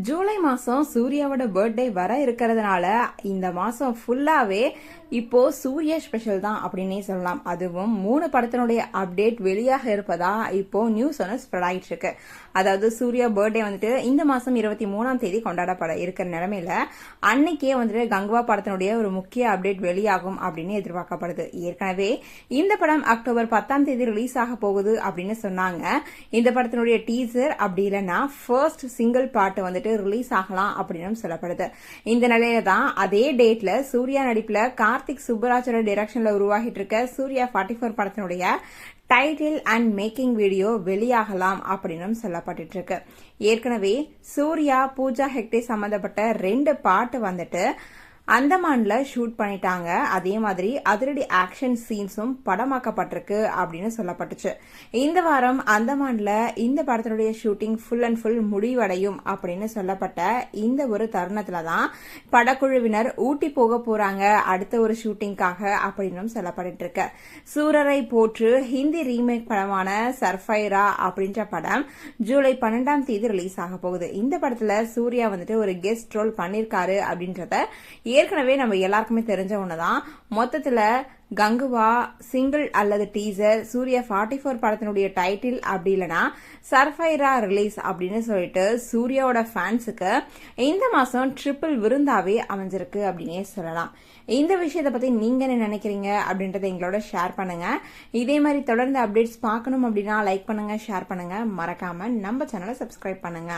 ஜூலை மாசம் சூர்யாவோட பர்த்டே வர இருக்கிறதுனால இந்த மாசம் ஃபுல்லாவே இப்போ சூர்யா ஸ்பெஷல் தான் அப்படின்னே சொல்லலாம். அதுவும் 3 படத்தினுடைய அப்டேட் வெளியாக இருப்பதா இப்போ நியூஸ் ஒன்று ஸ்ப்ரெட் ஆயிட்டு இருக்கு. அதாவது சூர்யா பர்த்டே வந்துட்டு இந்த மாசம் 23ஆம் தேதி கொண்டாடப்பட இருக்கிற நிலைமையில அன்னைக்கே வந்துட்டு கங்குவா படத்தினுடைய ஒரு முக்கிய அப்டேட் வெளியாகும் அப்படின்னு எதிர்பார்க்கப்படுது. ஏற்கனவே இந்த படம் அக்டோபர் 10ஆம் தேதி ரிலீஸ் ஆக போகுது அப்படின்னு சொன்னாங்க. இந்த படத்தினுடைய டீசர் அப்படி இல்லைன்னா ஃபர்ஸ்ட் சிங்கிள் பாட்டு வந்துட்டு ரிலீஸ் ஆகலாம் அப்படின்னு சொல்லப்படுது. இந்த நிலையில தான் அதே டேட்ல சூர்யா நடிப்புல கார்த்திக் சுப்பராஜோட டைரக்ஷன்ல உருவாகிட்டு இருக்க சூர்யா 44 படத்தினுடைய டைட்டில் அண்ட் மேக்கிங் வீடியோ வெளியாகலாம் அப்படின்னு சொல்லப்பட்டு இருக்கு. ஏற்கனவே சூர்யா பூஜா ஹெக்டே சம்பந்தப்பட்ட 2 பாட்டு வந்துட்டு அந்தமான்ல ஷூட் பண்ணிட்டாங்க. அதே மாதிரி அதிரடி ஆக்ஷன் சீன்ஸும் படமாக்கப்பட்டிருக்கு அப்படின்னு சொல்லப்பட்டுச்சு. இந்த வாரம் அந்தமான்ல இந்த படத்தினுடைய ஷூட்டிங் ஃபுல் அண்ட் ஃபுல் முடிவடையும் அப்படின்னு சொல்லப்பட்ட இந்த ஒரு தருணத்துல தான் படக்குழுவினர் ஊட்டி போக போறாங்க அடுத்த ஒரு ஷூட்டிங்காக அப்படின்னு சொல்லப்பட்டு இருக்கு. சூரரை போற்று ஹிந்தி ரீமேக் படமான சர்ஃபைரா அப்படின்ற படம் ஜூலை 12ஆம் தேதி ரிலீஸ் ஆக போகுது. இந்த படத்துல சூர்யா வந்துட்டு ஒரு கெஸ்ட் ரோல் பண்ணிருக்காரு அப்படின்றத ஏற்கனவே நம்ம எல்லாருக்குமே தெரிஞ்ச ஒண்ணுதான். மொத்தத்துல கங்குவா சிங்கிள் அல்லது டீசர் சூர்யா 44 படத்தினுடைய டைட்டில் அப்படி இல்லைன்னா சர்ஃபைரா ரிலீஸ் அப்படின்னு சொல்லிட்டு சூர்யாவோட ஃபேன்ஸுக்கு இந்த மாசம் ட்ரிபிள் விருந்தாவே அமைஞ்சிருக்கு அப்படின்னே சொல்லலாம். இந்த விஷயத்தை பத்தி நீங்க என்ன நினைக்கிறீங்க அப்படின்றத எங்களோட ஷேர் பண்ணுங்க. இதே மாதிரி தொடர்ந்து அப்டேட்ஸ் பார்க்கணும் அப்படின்னா லைக் பண்ணுங்க, ஷேர் பண்ணுங்க, மறக்காம நம்ம சேனலை சப்ஸ்கிரைப் பண்ணுங்க.